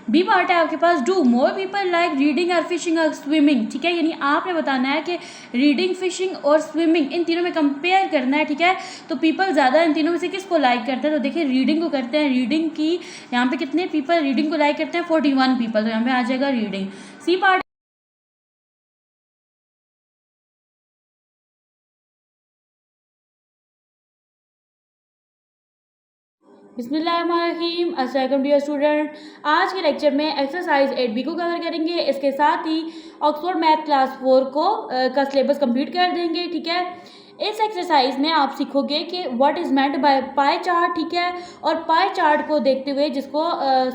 B part है आपके पास do more people like reading और फिशिंग और स्विमिंग, ठीक है, यानी आपने बताना है कि रीडिंग, फिशिंग और स्विमिंग इन तीनों में कंपेयर करना है, ठीक है। तो पीपल ज़्यादा इन तीनों में से किसको लाइक करते हैं, तो देखिए रीडिंग को करते हैं। रीडिंग की यहाँ पे कितने पीपल रीडिंग को लाइक करते हैं, 41 पीपल, तो यहाँ पे आ जाएगा रीडिंग। सी पार्ट बिस्मिल्लाहिर्रहमानिर्रहीम, अस्सलाम वालेकुम डियर स्टूडेंट। आज के लेक्चर में एक्सरसाइज 8B को कवर करेंगे। इसके साथ ही ऑक्सफोर्ड मैथ क्लास 4 का सिलेबस कंप्लीट कर देंगे, ठीक है। इस एक्सरसाइज में आप सीखोगे कि what is meant by pie chart, ठीक है। और पाई चार्ट को देखते हुए, जिसको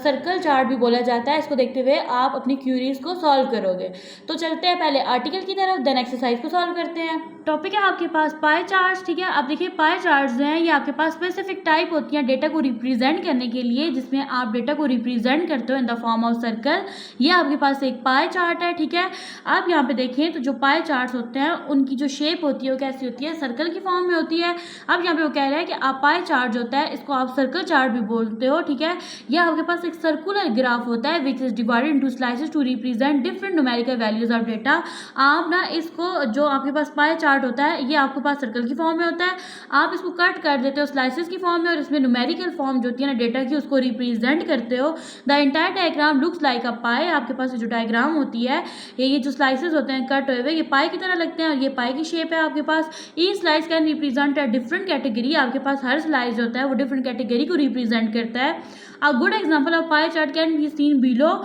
सर्कल चार्ट भी बोला जाता है, इसको देखते हुए आप अपनी क्यूरीज को सॉल्व करोगे। तो चलते हैं पहले आर्टिकल की तरफ, देन एक्सरसाइज को सॉल्व करते हैं। टॉपिक है आपके पास पाई चार्ट्स, ठीक है। अब देखिए पाई चार्ट्स जो हैं ये आपके पास स्पेसिफिक टाइप होती हैं डेटा को रिप्रेजेंट करने के लिए, जिसमें आप डेटा को रिप्रेजेंट करते हो in the form of circle. ये आपके पास एक पाई चार्ट है, ठीक है। आप यहाँ पे देखें तो जो पाई चार्ट्स होते हैं उनकी जो शेप होती है वो कैसी होती है, सर्कल की फॉर्म में होती है। अब यहाँ पे वो कह रहा है कि आप पाई चार्ट जो होता है इसको आप सर्कल चार्ट भी बोलते हो, ठीक है। यह आपके पास एक सर्कुलर ग्राफ होता है which is divided into slices to represent different numerical values of data. आप ना इसको, जो आपके पास पाई चार्ट होता है ये आपके पास सर्कल की फॉर्म में होता है, आप इसको कट कर देते हो स्लाइसेस की फॉर्म में और इसमें न्यूमेरिकल फॉर्म जो होती है ना डेटा की उसको रिप्रेजेंट करते हो। The entire diagram looks like a pie. आपके पास जो डायग्राम होती है ये जो स्लाइसेस होते हैं कट हुए हुए ये पाई की तरह लगते हैं और ये पाई की शेप है आपके पास। Each slice can represent a different category. आपके पास हर स्लाइस जो होता है वो डिफरेंट कैटेगरी को रिप्रेजेंट करता है। A good example of pie chart can be seen below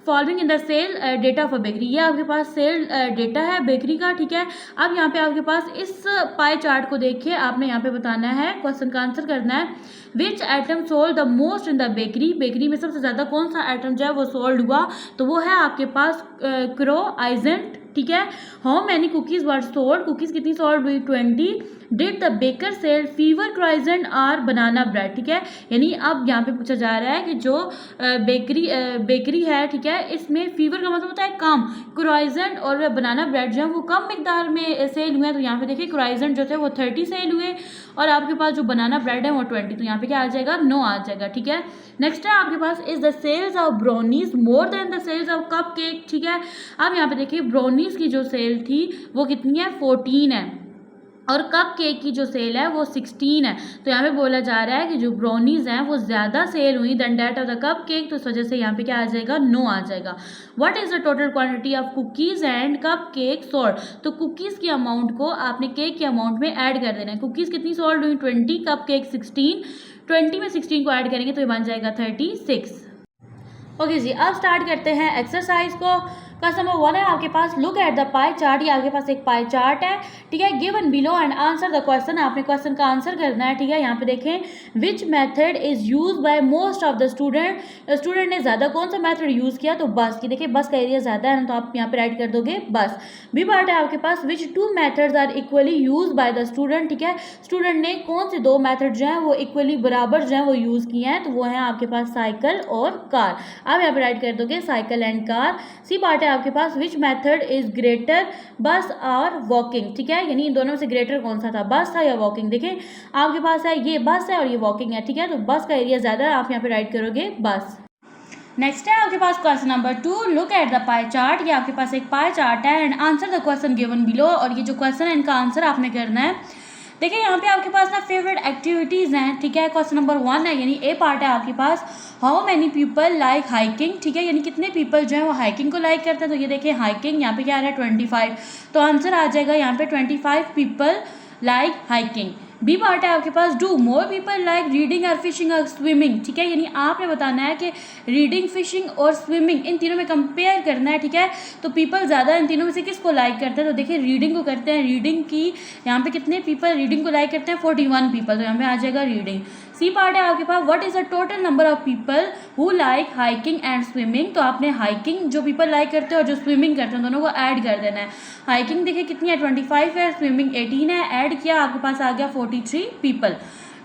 following in the sale data for bakery. ये आपके पास सेल डेटा है बेकरी का, ठीक है। अब यहाँ पे आपके पास इस पाई चार्ट को देखिए, आपने यहाँ पे बताना है, क्वेश्चन का आंसर करना है। विच item sold the most in the bakery. Bakery में सबसे ज़्यादा कौन सा आइटम जो है वो सोल्ड हुआ, तो वो है आपके पास क्रो आइजेंट, ठीक है। How many cookies were sold. Cookies कितनी सोल्ड हुई, 20। Did the baker sell fewer croissant और बनाना ब्रेड, ठीक है। यानी अब यहाँ पे पूछा जा रहा है कि जो बेकरी है, ठीक है, इसमें फीवर का मतलब होता है कम, क्राइजेंट और बनाना ब्रेड जो है वो कम मिकदार में सेल हुए हैं। तो यहाँ पे देखिए क्राइजेंट जो थे वो 30 सेल हुए और आपके पास जो बनाना ब्रेड है वो 20। तो यहाँ पे क्या आ जाएगा, 9 आ जाएगा, ठीक है। नेक्स्ट है आपके पास is the sales of brownies more than the sales of cupcake, ठीक है। अब यहाँ पे देखिए ब्राउनीज की जो सेल थी वो कितनी है, 14 है और कप केक की जो सेल है वो 16 है। तो यहाँ पे बोला जा रहा है कि जो ब्राउनीज हैं वो ज़्यादा सेल हुई then that of the cup cake. तो इस वजह से यहाँ पे क्या आ जाएगा, 9 आ जाएगा। What is the total quantity of cookies and cup cake sold. तो कुकीज़ की अमाउंट को आपने केक के अमाउंट में ऐड कर देना है। कुकीज़ कितनी सोल्ड हुई, 20, कप केक 16। 20 में 16 को ऐड करेंगे तो ये बन जाएगा 36। ओके जी, अब स्टार्ट करते हैं एक्सरसाइज को। क्वेश्चन नंबर 1 है आपके पास, look at the pie chart. ये आपके पास एक पाई चार्ट है, ठीक है। Given below and answer the question. आपने क्वेश्चन का आंसर करना है, ठीक है। यहाँ पे देखें which method is use by most of the student. Student ने ज़्यादा कौन सा मेथड यूज़ किया, तो बस की। देखिए बस का एरिया ज़्यादा है तो आप यहाँ पे राइट कर दोगे बस। बी पार्ट है आपके पास which 2 methods are equally use by the student, ठीक है। स्टूडेंट ने कौन से 2 मेथड जो हैं वो इक्वली बराबर जो है वो यूज़ किए हैं, तो वो है आपके पास साइकिल और कार। आप यहाँ पे राइट कर दोगे cycle and car. C part है आपके पास which method is greater bus or walking, ठीक है। यानी इन दोनों में से ग्रेटर कौन सा था, बस था या वॉकिंग। देखिए आपके पास है ये बस है और ये वॉकिंग है, ठीक है। तो बस का एरिया ज़्यादा है, आप यहाँ पे राइट करोगे बस। नेक्स्ट है आपके पास question number 2, look at the pie chart. ये आपके पास एक पाई चार्ट है and answer the question given below. और ये जो क्वेश्चन है इनका आंसर आपने करना है। देखिए यहाँ पे आपके पास ना फेवरेट एक्टिविटीज़ हैं, ठीक है। क्वेश्चन नंबर 1 है, यानी ए पार्ट है आपके पास, how many people like hiking, ठीक है। यानी कितने पीपल जो है वो हाइकिंग को लाइक करते हैं। तो ये देखिए हाइकिंग, यहाँ पे क्या आ रहा है 25। तो आंसर आ जाएगा यहाँ पे 25 people like hiking. B part है आपके पास, do more people like reading और फिशिंग और स्विमिंग, ठीक है। यानी आपने बताना है कि रीडिंग, फिशिंग और स्विमिंग इन तीनों में कंपेयर करना है, ठीक है। तो पीपल ज़्यादा इन तीनों में से किसको लाइक करते हैं, तो देखिए रीडिंग को करते हैं। रीडिंग की यहाँ पे कितने पीपल रीडिंग को लाइक करते हैं, 41 पीपल। तो यहाँ पे आ जाएगा रीडिंग। सी पार्ट है आपके पास, what is the total number of people who like hiking and swimming. तो आपने हाइकिंग जो पीपल लाइक करते हैं और जो स्विमिंग करते हैं दोनों को ऐड कर देना है। हाइकिंग देखिए कितनी है, 25 है, स्विमिंग 18 है, ऐड किया आपके पास आ गया 43 पीपल।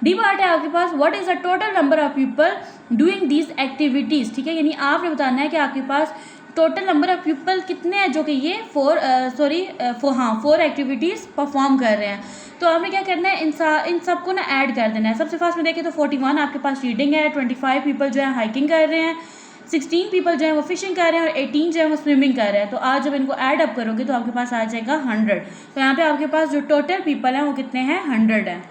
डी पार्ट है आपके पास, what is the total number of people doing these activities, ठीक है। यानी आपने बताना है कि आपके पास टोटल नंबर ऑफ पीपल कितने हैं जो कि ये 4 एक्टिविटीज़ परफॉर्म कर रहे हैं। तो आपने क्या करना है, इन सबको ना ऐड कर देना है। सबसे फर्स्ट में देखें तो 41 आपके पास रीडिंग है, 25 पीपल जो है हाइकिंग कर रहे हैं, 16 पीपल जो है वो फिशिंग कर रहे हैं और 18 जो है वो स्विमिंग कर रहे हैं। तो आज जब इनको ऐड अप करोगे तो आपके पास आ जाएगा 100। तो यहाँ पे आपके पास जो टोटल पीपल हैं वो कितने हैं, 100 है।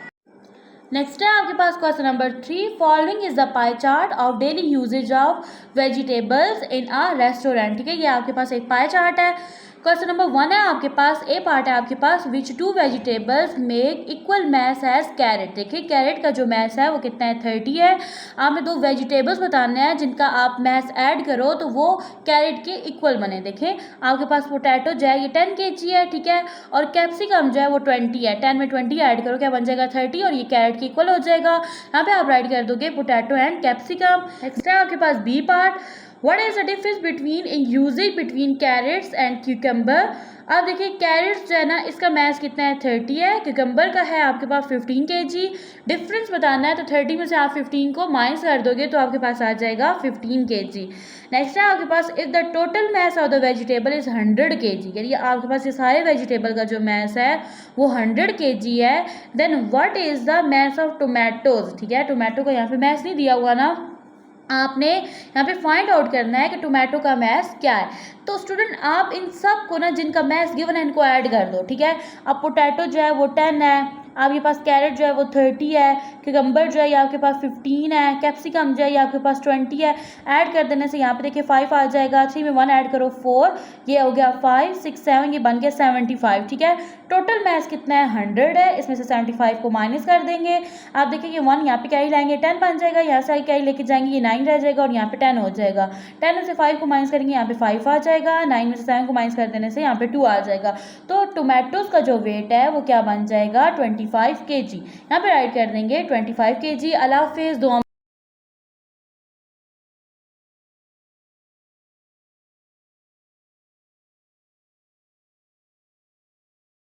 नेक्स्ट है आपके पास question number 3, following is the pie chart of daily usages of vegetables in a restaurant. ठीक है, ये आपके पास एक पाई चार्ट है। क्वेश्चन नंबर 1 है आपके पास, ए पार्ट है आपके पास, which 2 vegetables make equal mass as carrot. देखिए कैरेट का जो मैस है वो कितना है, 30 है। आपने 2 वेजिटेबल्स बताने हैं जिनका आप मैस ऐड करो तो वो कैरेट के इक्वल बने। देखें आपके पास पोटैटो जो है ये 10 kg है, ठीक है, और कैप्सिकम जो है वो 20 है। 10 में 20 ऐड करो क्या बन जाएगा, 30, और ये कैरेट के इक्वल हो जाएगा। यहाँ पे आप राइट कर दोगे पोटैटो एंड कैप्सिकम। नेक्स्ट है आपके पास B part, What is the difference between in usage between carrots and cucumber? अब देखिए कैरेट्स जो है ना इसका मैस कितना है, 30 है, क्यूकम्बर का है आपके पास 15 kg। डिफरेंस बताना है तो 30 में से आप 15 को माइनस कर दोगे तो आपके पास आ जाएगा 15 kg। नेक्स्ट है आपके पास, if the total mass of the vegetable is 100 kg, यानी आपके पास ये सारे वेजिटेबल का जो मैस है वो 100 kg है, then what is the mass of tomatoes. ठीक है, टोमेटो का यहाँ पे मैस नहीं दिया हुआ ना, आपने यहाँ पे फाइंड आउट करना है कि टोमेटो का मैस क्या है। तो स्टूडेंट आप इन सब को ना जिनका मैस गिवन है इनको ऐड कर दो। ठीक है, अब पोटैटो जो है वो 10 है, आपके पास कैरेट जो है वो 30 है, क्यूकम्बर जो है ये आपके पास 15 है, कैप्सिकम जो है ये आपके पास 20 है। ऐड कर देने से यहाँ पे देखिए 5 आ जाएगा, 3 में 1 ऐड करो 4, ये हो गया 5 6 7, ये बन गया 75। ठीक है, टोटल मैस कितना है, 100 है, इसमें से 75 को माइनस कर देंगे। आप देखिए ये 1 यहाँ पे कैरी लाएंगे 10 बन जाएगा, यहाँ से कैरी लेके जाएंगे ये 9 रह जाएगा और यहाँ पे 10 हो जाएगा। 10 में से 5 को माइनस करेंगे यहाँ पे 5 आ जाएगा, 9 में से 7 को माइनस कर देने से यहाँ पे 2 आ जाएगा। तो टोमेटोज का जो वेट है वो क्या बन जाएगा, 25 kg। यहाँ पे राइट कर देंगे 25 kg। अल्लाह हाफिज़।